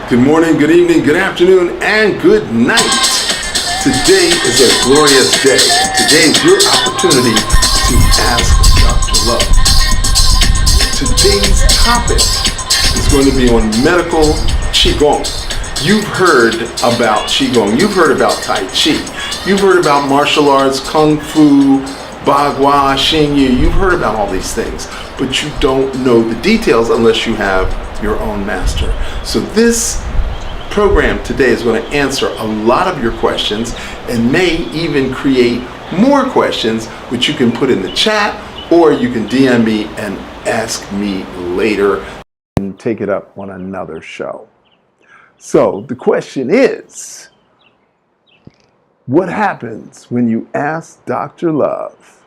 Good morning, good evening, good afternoon, and good night. Today is a glorious day. Today is your opportunity to ask Dr. Love. Today's topic is going to be on Medical Qigong. You've heard about Qigong. You've heard about Tai Chi. You've heard about martial arts, Kung Fu, Bagua, Xingyi. You've heard about all these things, but you don't know the details unless you have your own master. So this program today is going to answer a lot of your questions and may even create more questions, which you can put in the chat or you can DM me and ask me later and take it up on another show. So the question is, what happens when you ask Dr. Love?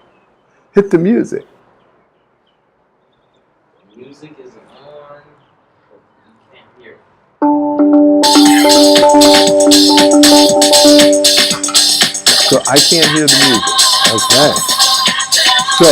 Hit the music. Music is on, but you can't hear it. So I can't hear the music. Okay. So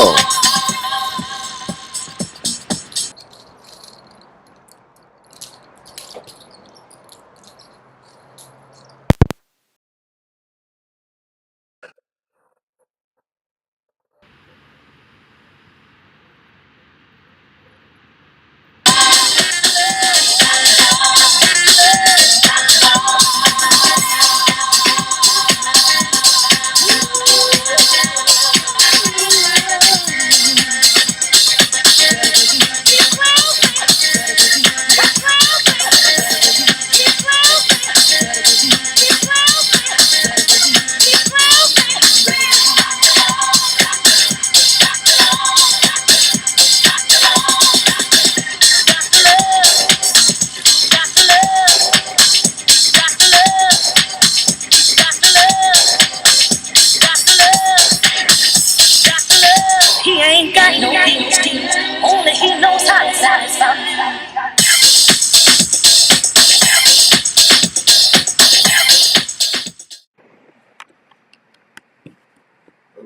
he ain't got no PhD, only he knows how to satisfy.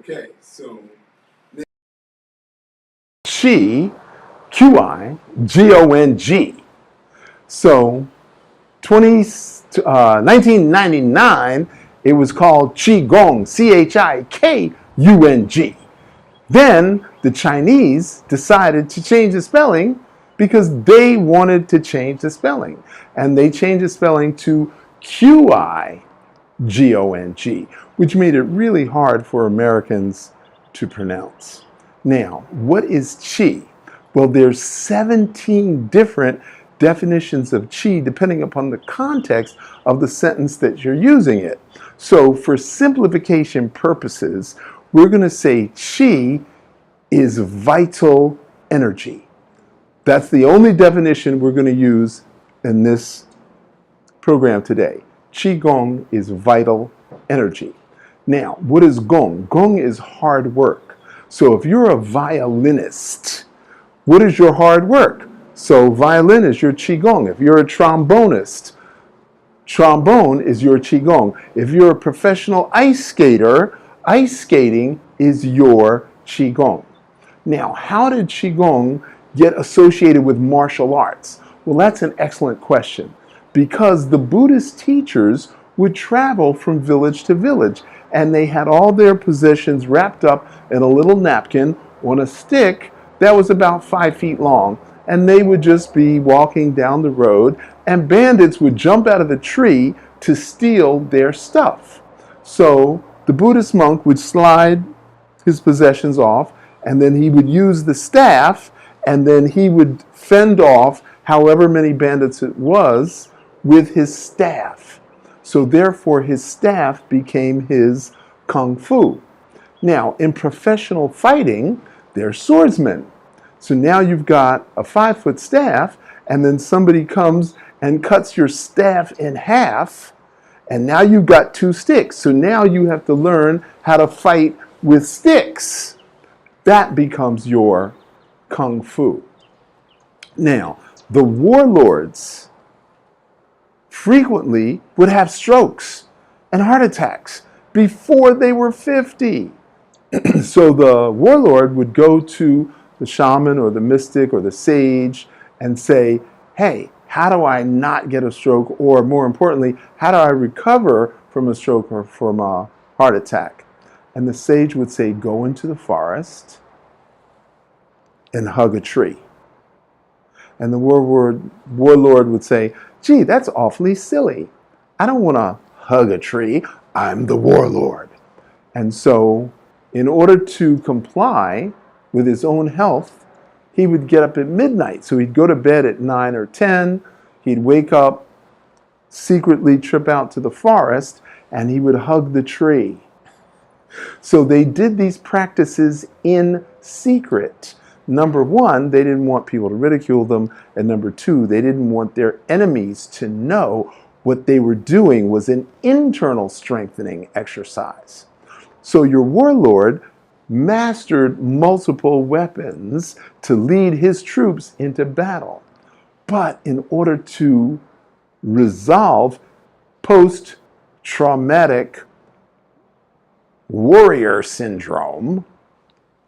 okay, so Qi, Qi-Gong. So 1999, it was called Qigong, Chikung. Then the Chinese decided to change the spelling because they wanted to change the spelling. And they changed the spelling to Qi-Gong, which made it really hard for Americans to pronounce. Now, what is Qi? Well, there's 17 different definitions of Qi depending upon the context of the sentence that you're using it. So for simplification purposes, we're going to say Qi is vital energy. That's the only definition we're going to use in this program today. Qigong is vital energy. Now, what is Gong? Gong is hard work. So if you're a violinist, what is your hard work? So violin is your Qigong. If you're a trombonist, trombone is your Qigong. If you're a professional ice skater, ice skating is your Qigong. Now, how did Qigong get associated with martial arts? Well, that's an excellent question. Because the Buddhist teachers would travel from village to village, and they had all their possessions wrapped up in a little napkin on a stick that was about 5 feet long, and they would just be walking down the road, and bandits would jump out of the tree to steal their stuff. So the Buddhist monk would slide his possessions off, and then he would use the staff, and then he would fend off however many bandits it was with his staff. So therefore his staff became his Kung Fu. Now in professional fighting, they're swordsmen. So now you've got a 5-foot staff, and then somebody comes and cuts your staff in half, and now you've got 2 sticks. So now you have to learn how to fight with sticks. That becomes your Kung Fu. Now, the warlords frequently would have strokes and heart attacks before they were 50. So the warlord would go to the shaman or the mystic or the sage and say, hey, How do I not get a stroke? Or more importantly, how do I recover from a stroke or from a heart attack? And the sage would say, go into the forest and hug a tree. And the warlord would say, gee, that's awfully silly. I don't want to hug a tree. I'm the warlord. And so in order to comply with his own health, he would get up at midnight. So he'd go to bed at 9 or 10. He'd wake up, secretly trip out to the forest, and he would hug the tree. So they did these practices in secret. Number one, they didn't want people to ridicule them. And number two, they didn't want their enemies to know what they were doing was an internal strengthening exercise. So your warlord mastered multiple weapons to lead his troops into battle. But in order to resolve post-traumatic warrior syndrome,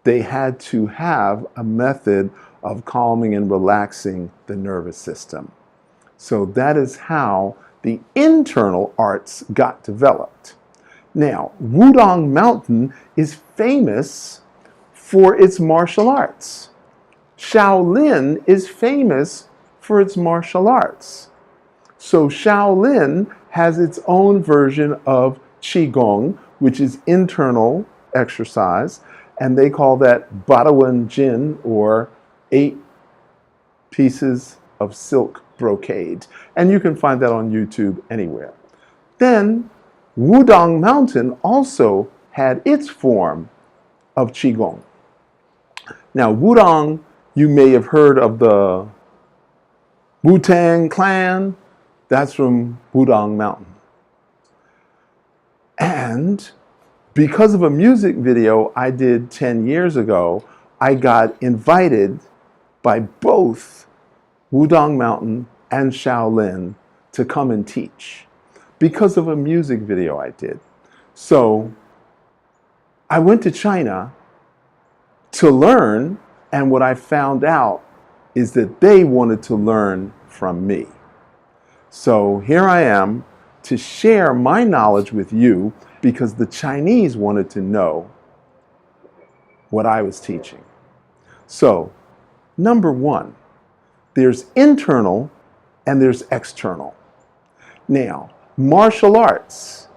they had to have a method of calming and relaxing the nervous system. So that is how the internal arts got developed. Now, Wudong Mountain is famous for its martial arts. Shaolin is famous for its martial arts. So Shaolin has its own version of Qigong, which is internal exercise, and they call that Badawen Jin, or 8 pieces of silk brocade. And you can find that on YouTube anywhere. Then Wudong Mountain also had its form of Qigong. Now, Wudong, you may have heard of the Wu-Tang Clan. That's from Wudong Mountain. And because of a music video I did 10 years ago, I got invited by both Wudong Mountain and Shaolin to come and teach because of a music video I did. So I went to China to learn, and what I found out is that they wanted to learn from me. So here I am to share my knowledge with you because the Chinese wanted to know what I was teaching. So, number one, there's internal and there's external. Now, martial arts,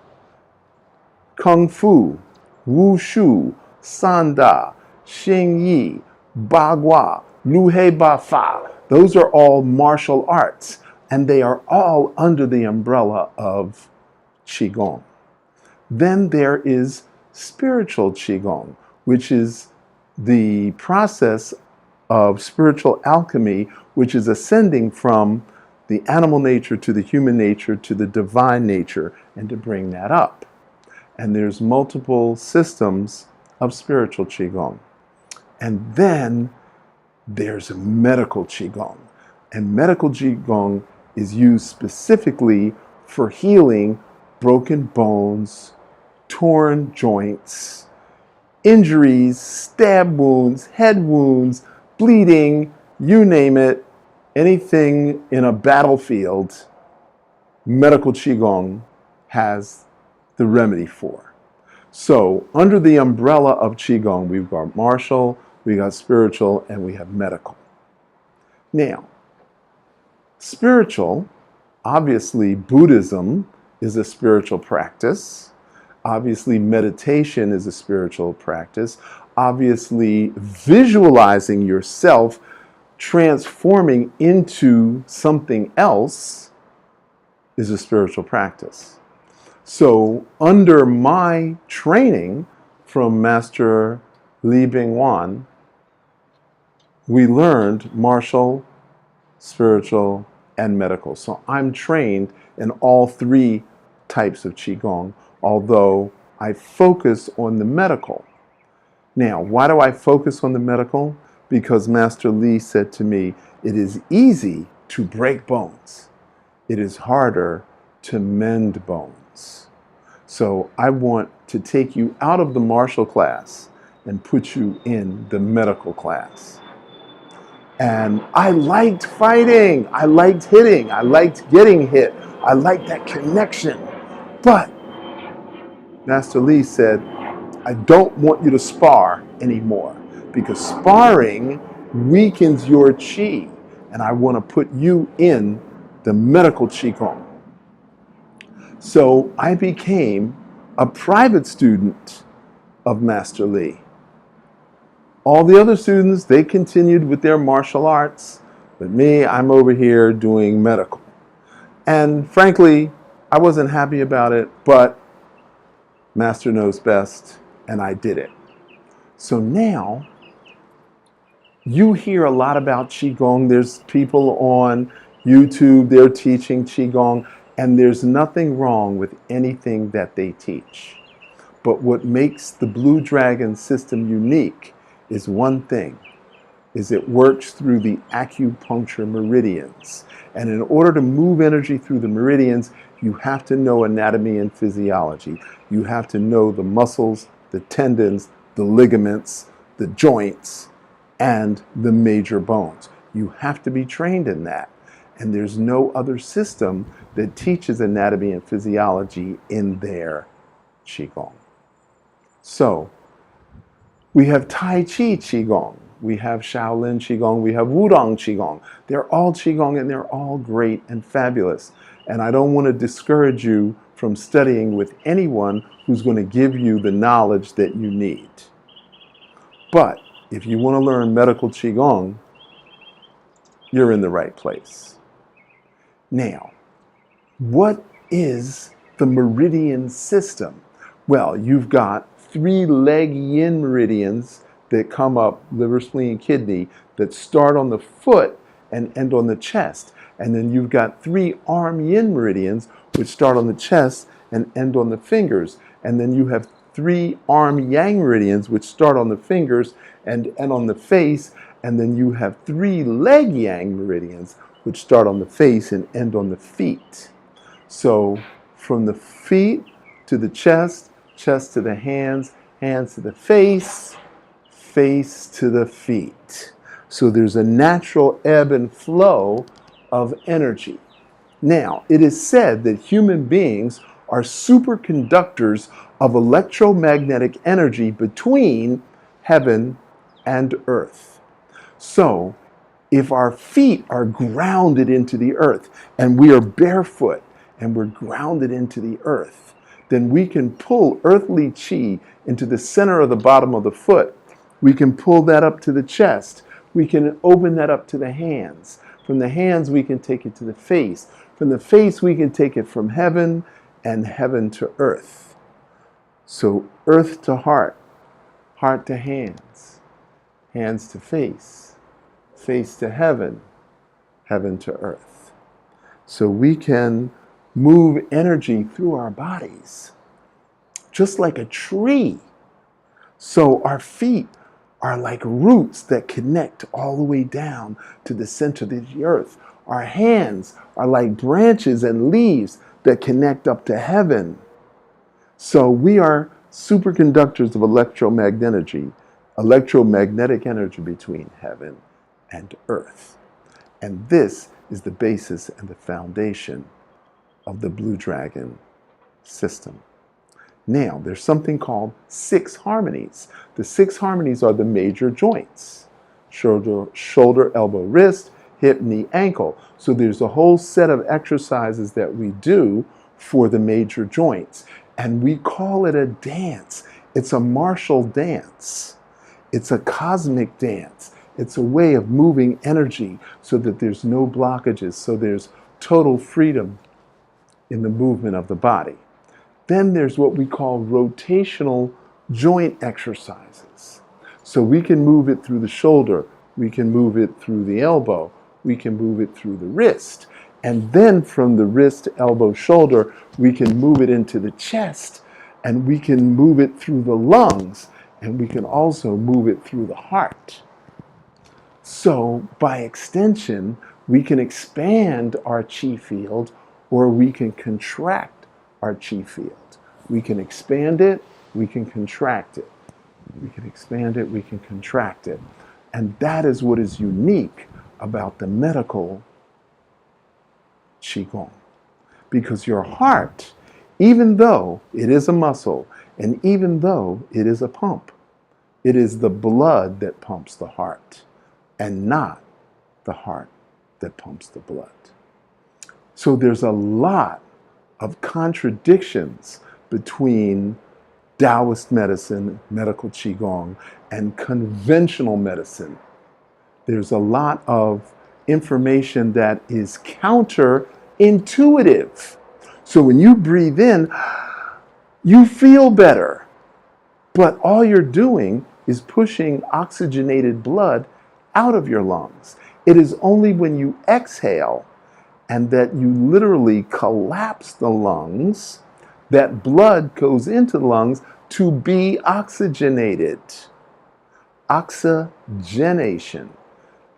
Kung Fu, Wushu, Sanda, Xing Yi, Bagua, Lu He Ba Fa, those are all martial arts, and they are all under the umbrella of Qigong. Then there is spiritual Qigong, which is the process of spiritual alchemy, which is ascending from the animal nature to the human nature to the divine nature, and to bring that up. And there's multiple systems of spiritual Qigong. And then there's medical Qigong. And medical Qigong is used specifically for healing broken bones, torn joints, injuries, stab wounds, head wounds, bleeding, you name it, anything in a battlefield, medical Qigong has the remedy for. So under the umbrella of Qigong, we've got martial, we got spiritual, and we have medical. Now, spiritual, obviously Buddhism is a spiritual practice. Obviously meditation is a spiritual practice. Obviously visualizing yourself transforming into something else is a spiritual practice. So under my training from Master Li Bingwan, we learned martial, spiritual, and medical. So I'm trained in all 3 types of Qigong, although I focus on the medical. Now, why do I focus on the medical? Because Master Li said to me, it is easy to break bones. It is harder to mend bones. So I want to take you out of the martial class and put you in the medical class. And I liked fighting. I liked hitting. I liked getting hit. I liked that connection. But Master Lee said, I don't want you to spar anymore because sparring weakens your chi. And I want to put you in the medical Qigong. So I became a private student of Master Lee. All the other students, they continued with their martial arts, but me, I'm over here doing medical. And frankly, I wasn't happy about it, but Master knows best, and I did it. So now, you hear a lot about Qigong. There's people on YouTube, they're teaching Qigong, and there's nothing wrong with anything that they teach. But what makes the Blue Dragon system unique is one thing, is it works through the acupuncture meridians. And in order to move energy through the meridians, you have to know anatomy and physiology. You have to know the muscles, the tendons, the ligaments, the joints, and the major bones. You have to be trained in that. And there's no other system that teaches anatomy and physiology in their Qigong. So, we have Tai Chi Qigong, we have Shaolin Qigong, we have Wudang Qigong. They're all Qigong and they're all great and fabulous. And I don't want to discourage you from studying with anyone who's going to give you the knowledge that you need. But if you want to learn medical Qigong, you're in the right place. Now, what is the meridian system? Well, you've got 3 leg yin meridians that come up, liver, spleen, kidney, that start on the foot and end on the chest. And then you've got 3 arm yin meridians, which start on the chest and end on the fingers. And then you have 3 arm yang meridians, which start on the fingers and end on the face. And then you have 3 leg yang meridians, which start on the face and end on the feet. So from the feet to the chest, chest to the hands, hands to the face, face to the feet. So there's a natural ebb and flow of energy. Now, it is said that human beings are superconductors of electromagnetic energy between heaven and earth. So, if our feet are grounded into the earth and we are barefoot and we're grounded into the earth, then we can pull earthly chi into the center of the bottom of the foot. We can pull that up to the chest. We can open that up to the hands. From the hands, we can take it to the face. From the face, we can take it from heaven and heaven to earth. So earth to heart, heart to hands, hands to face, face to heaven, heaven to earth. So we can move energy through our bodies, just like a tree. So our feet are like roots that connect all the way down to the center of the earth. Our hands are like branches and leaves that connect up to heaven. So we are superconductors of electromagnetic energy between heaven and earth. And this is the basis and the foundation of the Blue Dragon system. Now, there's something called 6 harmonies. The 6 harmonies are the major joints: shoulder, elbow, wrist, hip, knee, ankle. So there's a whole set of exercises that we do for the major joints. And we call it a dance. It's a martial dance. It's a cosmic dance. It's a way of moving energy so that there's no blockages, so there's total freedom in the movement of the body. Then there's what we call rotational joint exercises. So we can move it through the shoulder, we can move it through the elbow, we can move it through the wrist. And then from the wrist, elbow, shoulder, we can move it into the chest, and we can move it through the lungs, and we can also move it through the heart. So by extension, we can expand our chi field, or we can contract our chi field. We can expand it, we can contract it. We can expand it, we can contract it. And that is what is unique about the medical Qigong. Because your heart, even though it is a muscle, and even though it is a pump, it is the blood that pumps the heart, and not the heart that pumps the blood. So there's a lot of contradictions between Taoist medicine, medical Qigong, and conventional medicine. There's a lot of information that is counterintuitive. So when you breathe in, you feel better. But all you're doing is pushing oxygenated blood out of your lungs. It is only when you exhale and that you literally collapse the lungs that blood goes into the lungs to be oxygenated. Oxygenation,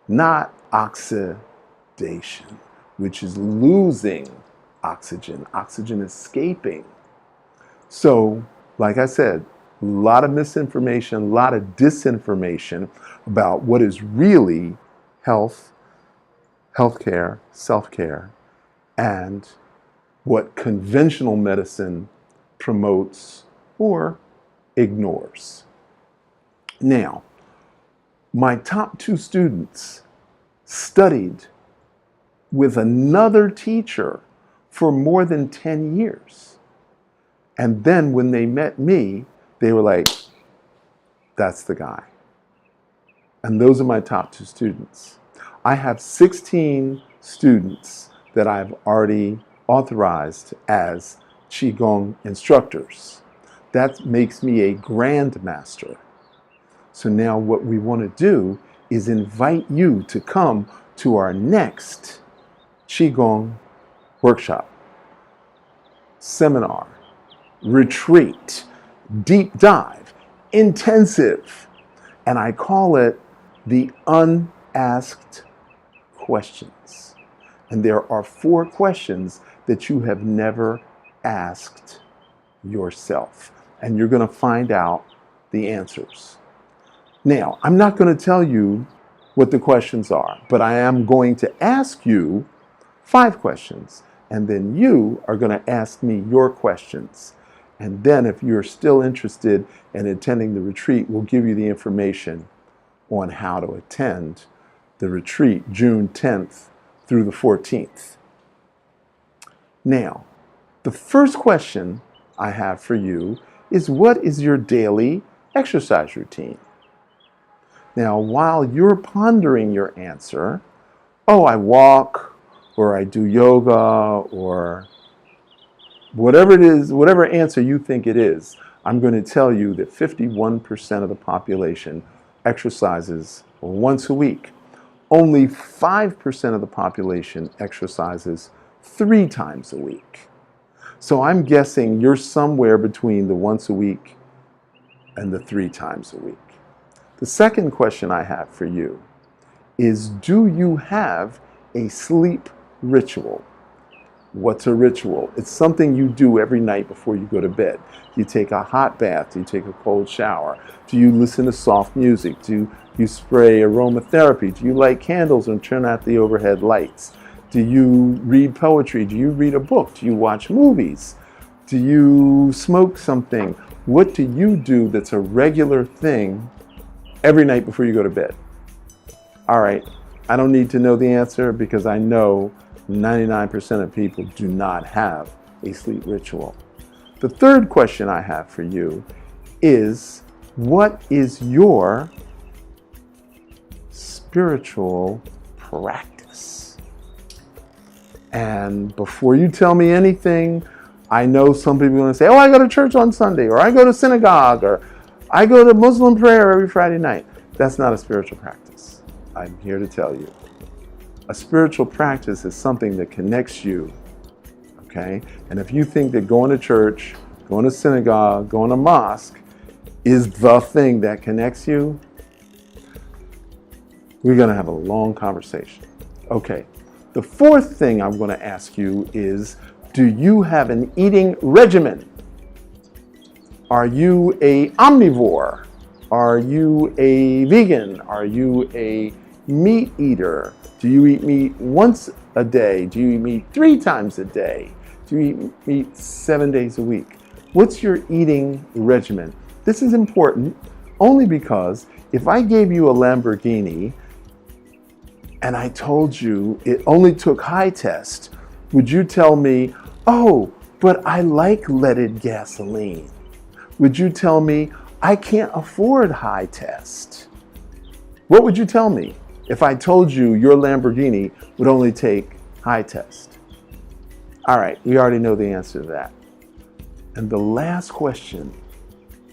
not oxidation, which is losing oxygen escaping. So, like I said, a lot of misinformation, a lot of disinformation about what is really health, healthcare, self-care, and what conventional medicine promotes or ignores. Now, my top 2 students studied with another teacher for more than 10 years. And then when they met me, they were like, that's the guy. And those are my top 2 students. I have 16 students that I've already authorized as Qigong instructors. That makes me a Grandmaster. So now what we want to do is invite you to come to our next Qigong workshop, seminar, retreat, deep dive, intensive. And I call it the unasked questions. And there are 4 questions that you have never asked yourself. And you're going to find out the answers. Now, I'm not going to tell you what the questions are, but I am going to ask you 5 questions. And then you are going to ask me your questions. And then if you're still interested in attending the retreat, we'll give you the information on how to attend the retreat June 10th through the 14th. Now, the first question I have for you is, what is your daily exercise routine? Now, while you're pondering your answer, oh, I walk, or I do yoga, or whatever it is, whatever answer you think it is, I'm going to tell you that 51% of the population exercises once a week. Only 5% of the population exercises 3 times a week. So I'm guessing you're somewhere between the once a week and the 3 times a week. The second question I have for you is, do you have a sleep ritual? What's a ritual? It's something you do every night before you go to bed. Do you take a hot bath? Do you take a cold shower? Do you listen to soft music? Do you spray aromatherapy? Do you light candles and turn out the overhead lights? Do you read poetry? Do you read a book? Do you watch movies? Do you smoke something? What do you do that's a regular thing every night before you go to bed? All right, I don't need to know the answer because I know 99% of people do not have a sleep ritual. The third question I have for you is, what is your spiritual practice? And before you tell me anything, I know some people are going to say, oh, I go to church on Sunday, or I go to synagogue, or I go to Muslim prayer every Friday night. That's not a spiritual practice. I'm here to tell you. A spiritual practice is something that connects you, okay? And if you think that going to church, going to synagogue, going to mosque is the thing that connects you, we're going to have a long conversation. Okay, the fourth thing I'm going to ask you is, do you have an eating regimen? Are you an omnivore? Are you a vegan? Are you a meat eater? Do you eat meat once a day? Do you eat meat 3 times a day? Do you eat meat 7 days a week? What's your eating regimen? This is important only because if I gave you a Lamborghini and I told you it only took high test, would you tell me, oh, but I like leaded gasoline? Would you tell me, I can't afford high test? What would you tell me if I told you your Lamborghini would only take high test? All right, we already know the answer to that. And the last question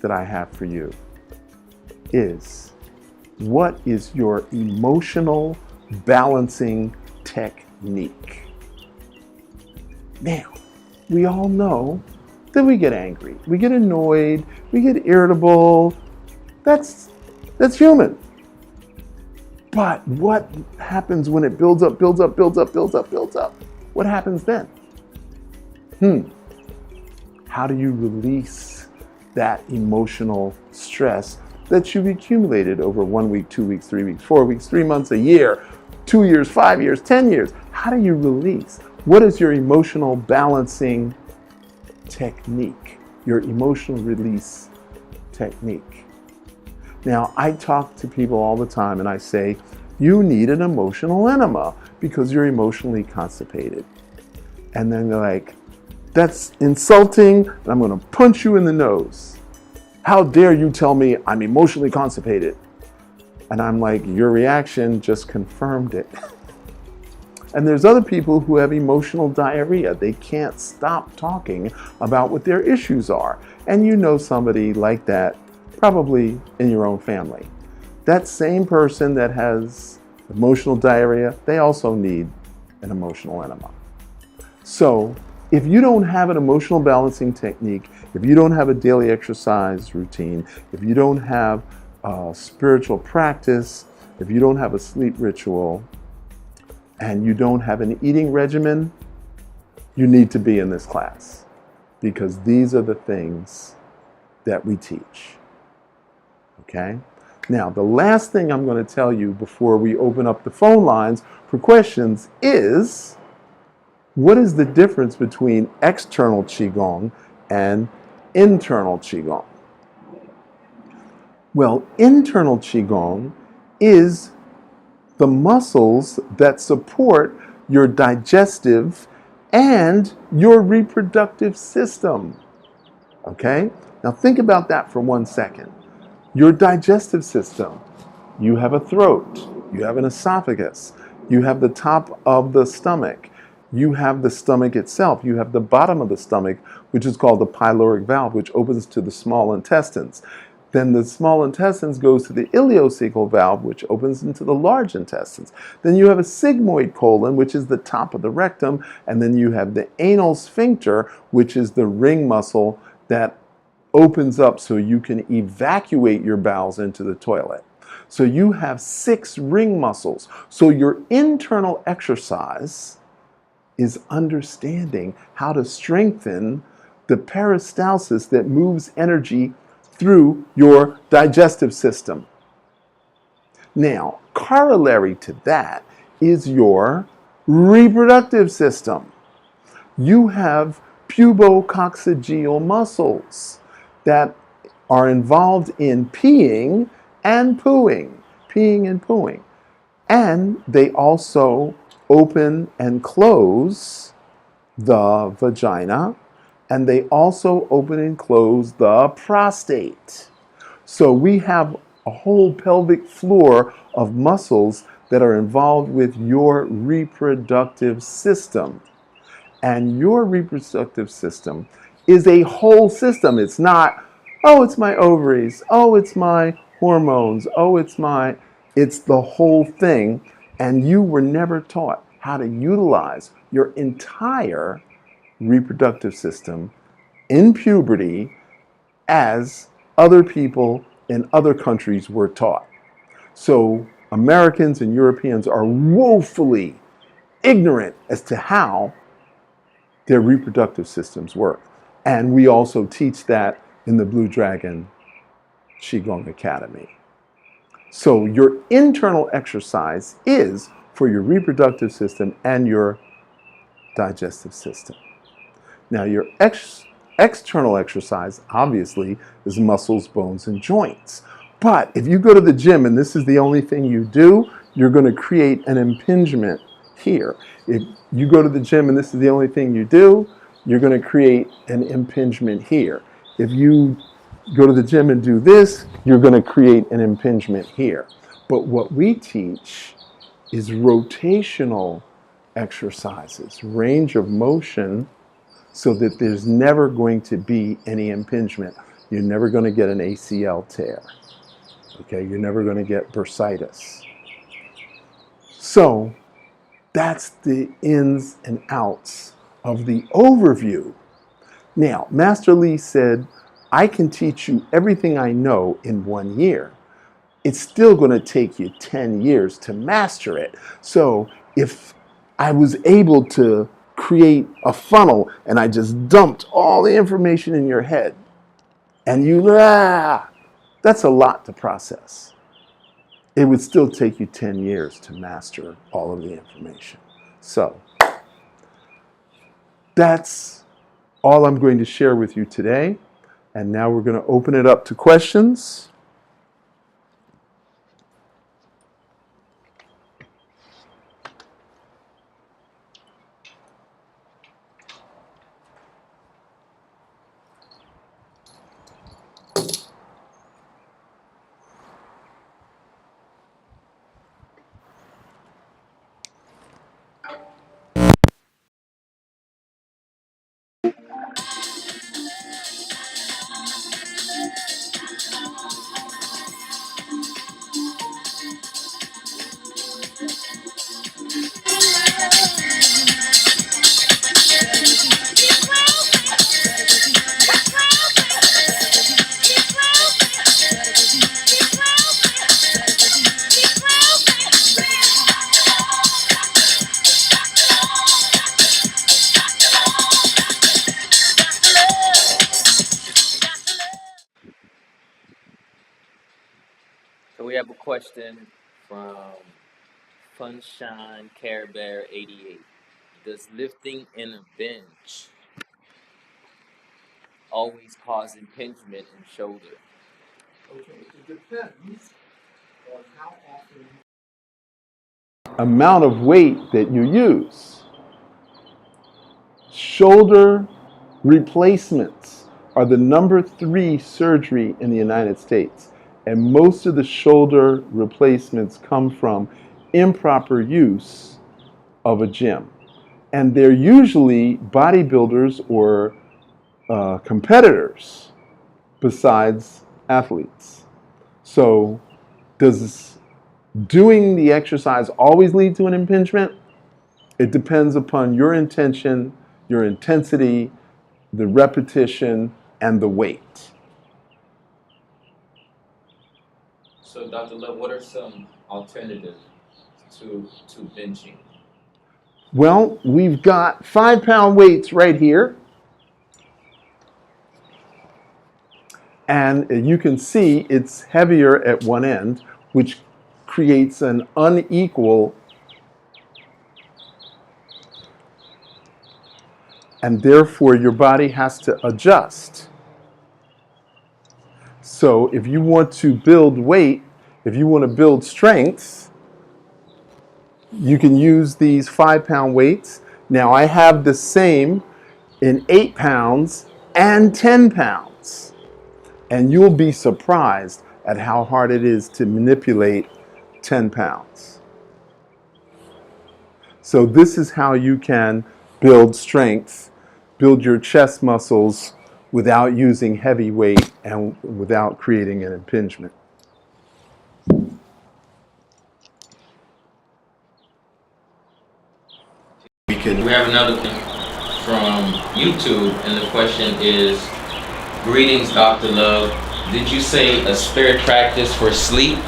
that I have for you is, what is your emotional balancing technique? Now, we all know that we get angry, we get annoyed, we get irritable. That's human. But what happens when it builds up, builds up, builds up, builds up, builds up? What happens then? How do you release that emotional stress that you've accumulated over 1 week, 2 weeks, 3 weeks, 4 weeks, 3 months, a year, 2 years, 5 years, 10 years? How do you release? What is your emotional balancing technique? Your emotional release technique. Now, I talk to people all the time and I say, you need an emotional enema because you're emotionally constipated. And then they're like, that's insulting, and I'm going to punch you in the nose. How dare you tell me I'm emotionally constipated? And I'm like, your reaction just confirmed it. And there's other people who have emotional diarrhea. They can't stop talking about what their issues are. And you know somebody like that probably in your own family. That same person that has emotional diarrhea, they also need an emotional enema. So if you don't have an emotional balancing technique, if you don't have a daily exercise routine, if you don't have a spiritual practice, if you don't have a sleep ritual, and you don't have an eating regimen, you need to be in this class because these are the things that we teach. Okay? Now, the last thing I'm going to tell you before we open up the phone lines for questions is, what is the difference between external Qigong and internal Qigong? Well, internal Qigong is the muscles that support your digestive and your reproductive system. Okay? Now think about that for 1 second. Your digestive system, you have a throat, you have an esophagus, you have the top of the stomach, you have the stomach itself, you have the bottom of the stomach, which is called the pyloric valve, which opens to the small intestines. Then the small intestines goes to the ileocecal valve, which opens into the large intestines. Then you have a sigmoid colon, which is the top of the rectum, and then you have the anal sphincter, which is the ring muscle that opens up so you can evacuate your bowels into the toilet. So you have 6 ring muscles. So your internal exercise is understanding how to strengthen the peristalsis that moves energy through your digestive system. Now, corollary to that is your reproductive system. You have pubococcygeal muscles that are involved in peeing and pooing. And they also open and close the vagina, and they also open and close the prostate. So we have a whole pelvic floor of muscles that are involved with your reproductive system. And your reproductive system is a whole system. It's not, oh, it's my ovaries, oh, it's my hormones, oh, it's the whole thing. And you were never taught how to utilize your entire reproductive system in puberty as other people in other countries were taught. So Americans and Europeans are woefully ignorant as to how their reproductive systems work. And we also teach that in the Blue Dragon Qigong Academy. So your internal exercise is for your reproductive system and your digestive system. Now your external exercise obviously is muscles, bones, and joints. But if you go to the gym and this is the only thing you do, you're going to create an impingement here. If you go to the gym and this is the only thing you do, you're going to create an impingement here. If you go to the gym and do this, you're going to create an impingement here. But what we teach is rotational exercises, range of motion, so that there's never going to be any impingement. You're never going to get an ACL tear. Okay, you're never going to get bursitis. So that's the ins and outs of the overview. Now, Master Lee said, I can teach you everything I know in 1 year. It's still going to take you 10 years to master it. So if I was able to create a funnel and I just dumped all the information in your head and that's a lot to process. It would still take you 10 years to master all of the information. So that's all I'm going to share with you today. And now we're going to open it up to questions. So we have a question from Funshine Care Bear 88. Does lifting in a bench always cause impingement in shoulder? Okay, it depends on how often amount of weight that you use. Shoulder replacements are the number 3 surgery in the United States. And most of the shoulder replacements come from improper use of a gym. And they're usually bodybuilders or competitors besides athletes. So does doing the exercise always lead to an impingement? It depends upon your intention, your intensity, the repetition, and the weight. So, Dr. Love, what are some alternatives to benching? Well, we've got 5-pound weights right here. And you can see it's heavier at one end, which creates an unequal, and therefore your body has to adjust. So if you want to build weight, if you want to build strength, you can use these 5-pound weights. Now I have the same in 8 pounds and 10 pounds. And you'll be surprised at how hard it is to manipulate 10 pounds. So this is how you can build strength, build your chest muscles without using heavy weight and without creating an impingement. We have another one from YouTube, and the question is, greetings, Dr. Love. Did you say a spirit practice for sleep?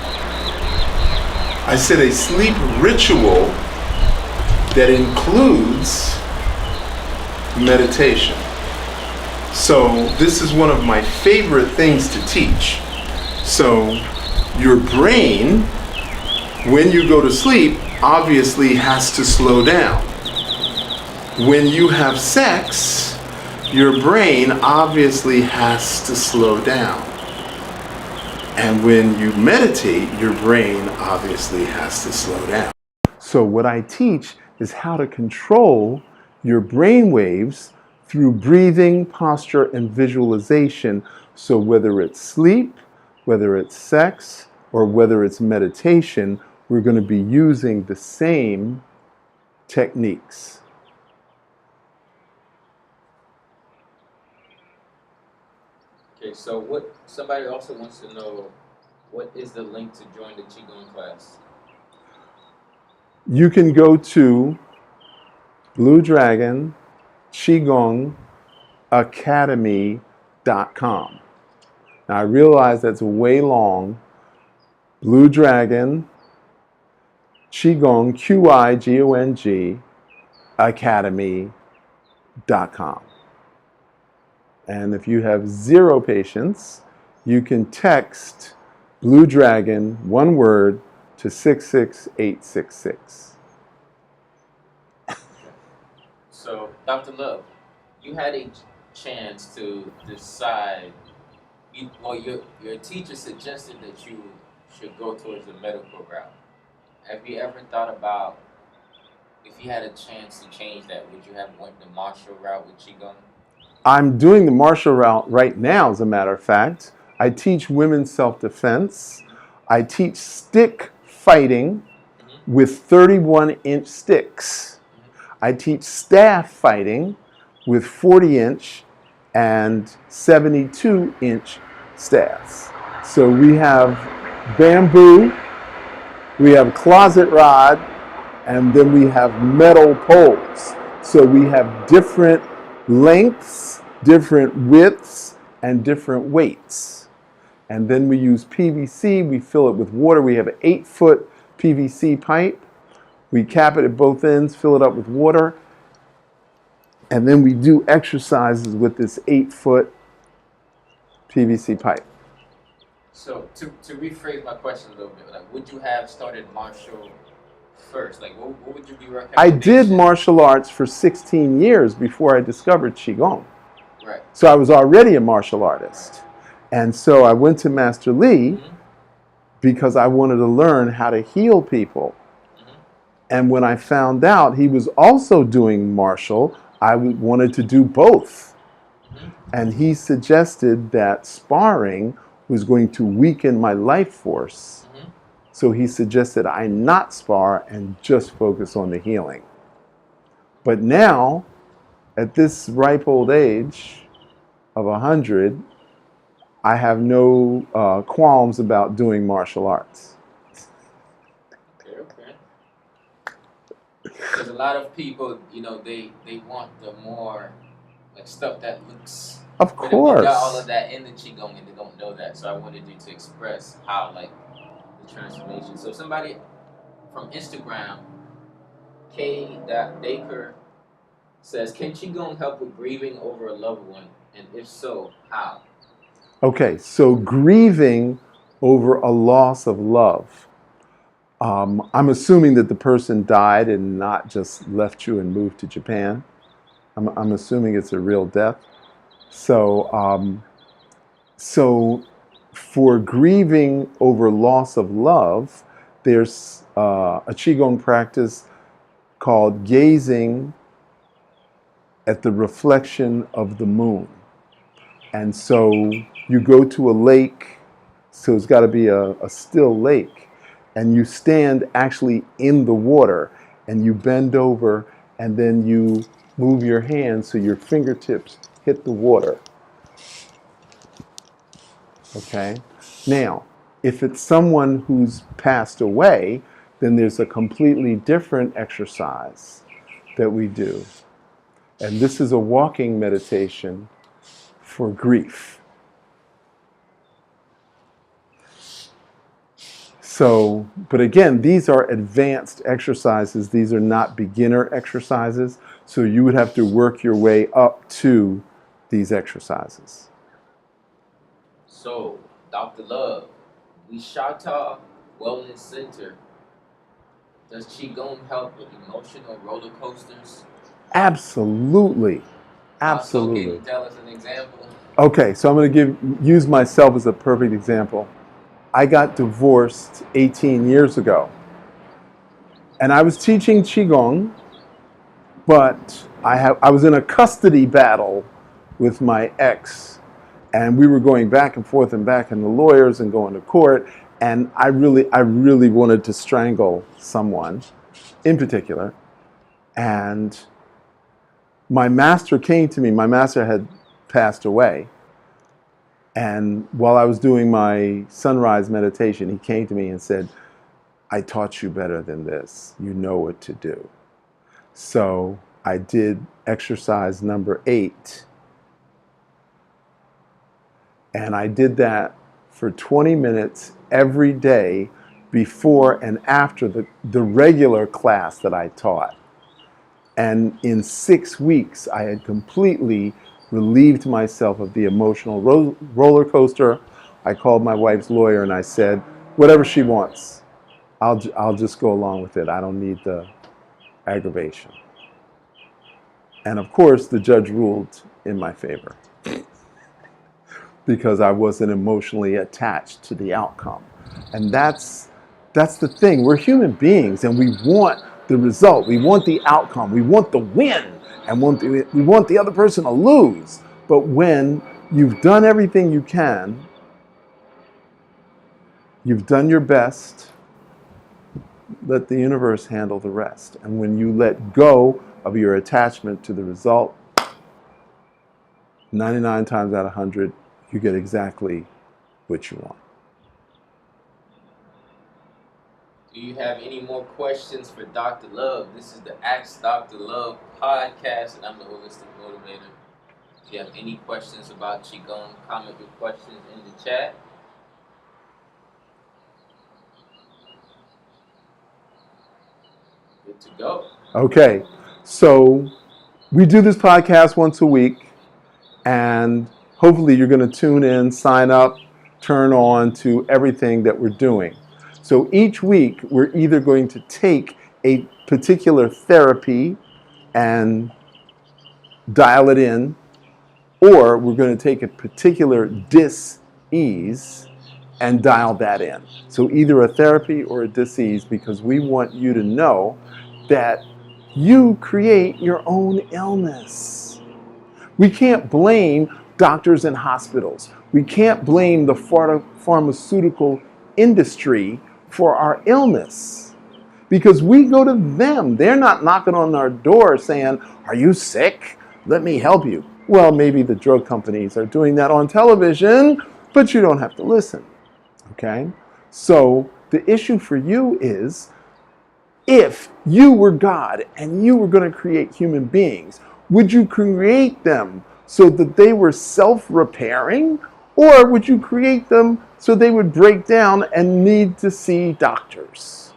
I said a sleep ritual that includes meditation. So this is one of my favorite things to teach. So your brain, when you go to sleep, obviously has to slow down. When you have sex, your brain obviously has to slow down. And when you meditate, your brain obviously has to slow down. So what I teach is how to control your brain waves through breathing, posture, and visualization. So whether it's sleep, whether it's sex, or whether it's meditation, we're going to be using the same techniques. Okay, so what somebody also wants to know, what is the link to join the Qigong class? You can go to Blue Dragon Qigong Academy.com. Now I realize that's way long. Blue Dragon Qigong Qigong Academy.com. And if you have 0 patience, you can text Blue Dragon, one word, to 66866. So, Dr. Love, you had a chance to decide. Your teacher suggested that you should go towards the medical route. Have you ever thought about, if you had a chance to change that, would you have went the martial route with Qigong? I'm doing the martial route right now, as a matter of fact. I teach women's self-defense. I teach stick fighting with 31-inch sticks. I teach staff fighting with 40-inch and 72-inch staffs. So we have bamboo, we have closet rod, and then we have metal poles. So we have different lengths, different widths, and different weights. And then we use PVC, we fill it with water. We have an 8-foot PVC pipe. We cap it at both ends, fill it up with water. And then we do exercises with this 8-foot PVC pipe. So to rephrase my question a little bit, like, would you have started martial first? Like, what would you be recommending? I did martial arts for 16 years before I discovered Qigong. Right. So I was already a martial artist. And so I went to Master Lee because I wanted to learn how to heal people. And when I found out he was also doing martial, I wanted to do both. And he suggested that sparring was going to weaken my life force. So he suggested I not spar and just focus on the healing. But now, at this ripe old age of 100, I have no qualms about doing martial arts. Okay. Because a lot of people, they want the more, like, stuff that looks. Of course. They got all of that in the Qigong and they don't know that. So I wanted you to express how, like, the transformation. So somebody from Instagram, K.Daker, says, can Qigong help with grieving over a loved one? And if so, how? Okay, so grieving over a loss of love. I'm assuming that the person died and not just left you and moved to Japan. I'm assuming it's a real death. So for grieving over loss of love, there's a Qigong practice called gazing at the reflection of the moon. And so you go to a lake, so it's got to be a still lake, and you stand actually in the water, and you bend over, and then you move your hands so your fingertips hit the water. Okay? Now, if it's someone who's passed away, then there's a completely different exercise that we do. And this is a walking meditation for grief. So, but again, these are advanced exercises. These are not beginner exercises. So you would have to work your way up to these exercises. So, Dr. Love, Wishata Wellness Center. Does Qigong help with emotional roller coasters? Absolutely. Also, can Absolutely. you tell us an example? Okay, so I'm going to use myself as a perfect example. I got divorced 18 years ago, and I was teaching Qigong, but I was in a custody battle with my ex, and we were going back and forth and back, and the lawyers and going to court, and I really wanted to strangle someone in particular, and my master came to me. My master had passed away. And while I was doing my sunrise meditation, he came to me and said, I taught you better than this. You know what to do. So I did exercise number 8. And I did that for 20 minutes every day before and after the regular class that I taught. And in 6 weeks, I had completely relieved myself of the emotional roller coaster. I called my wife's lawyer and I said, whatever she wants, I'll just go along with it. I don't need the aggravation. And of course, the judge ruled in my favor because I wasn't emotionally attached to the outcome. And that's the thing. We're human beings and we want the result. We want the outcome. We want the win. And we want the other person to lose. But when you've done everything you can, you've done your best, let the universe handle the rest. And when you let go of your attachment to the result, 99 times out of 100, you get exactly what you want. Do you have any more questions for Dr. Love? This is the Ask Dr. Love podcast, and I'm the Holistic Motivator. If you have any questions about Qigong, comment your questions in the chat. Good to go. Okay, so we do this podcast once a week, and hopefully you're going to tune in, sign up, turn on to everything that we're doing. So each week, we're either going to take a particular therapy and dial it in, or we're going to take a particular dis-ease and dial that in. So either a therapy or a dis-ease, because we want you to know that you create your own illness. We can't blame doctors and hospitals. We can't blame the pharmaceutical industry for our illness because we go to them. They're not knocking on our door saying, are you sick? Let me help you. Well, maybe the drug companies are doing that on television, but you don't have to listen. Okay? So the issue for you is, if you were God and you were going to create human beings, would you create them so that they were self-repairing? Or would you create them so they would break down and need to see doctors?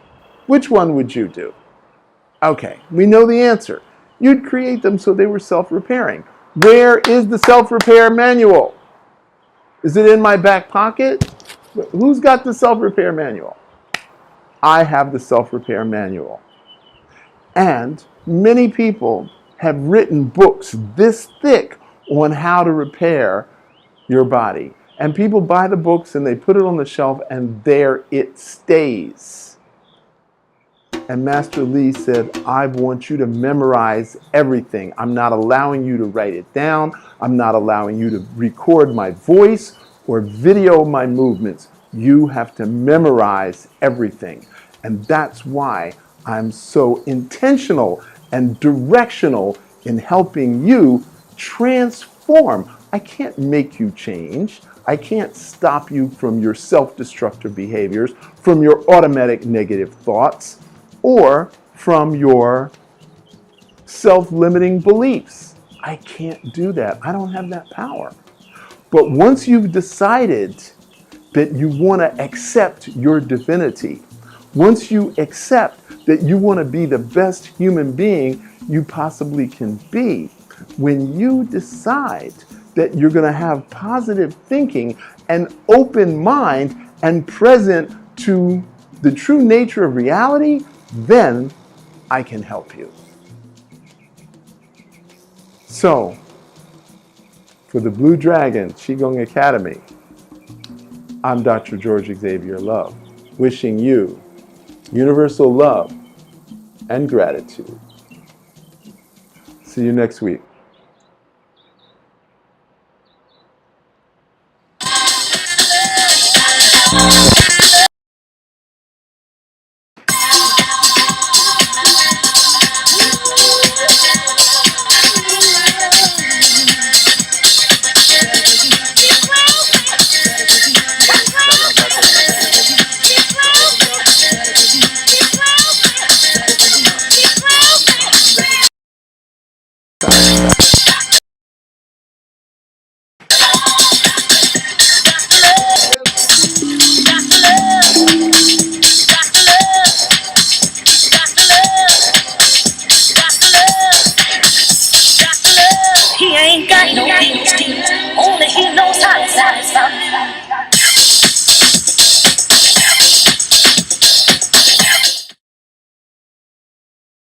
Which one would you do? Okay, we know the answer. You'd create them so they were self-repairing. Where is the self-repair manual? Is it in my back pocket? Who's got the self-repair manual? I have the self-repair manual. And many people have written books this thick on how to repair your body. And people buy the books and they put it on the shelf and there it stays. And Master Lee said, I want you to memorize everything. I'm not allowing you to write it down. I'm not allowing you to record my voice or video my movements. You have to memorize everything. And that's why I'm so intentional and directional in helping you transform. I can't make you change. I can't stop you from your self-destructive behaviors, from your automatic negative thoughts, or from your self-limiting beliefs. I can't do that. I don't have that power. But once you've decided that you want to accept your divinity, once you accept that you want to be the best human being you possibly can be, when you decide that you're going to have positive thinking and open mind and present to the true nature of reality, then I can help you. So, for the Blue Dragon Qigong Academy, I'm Dr. George Xavier Love, wishing you universal love and gratitude. See you next week.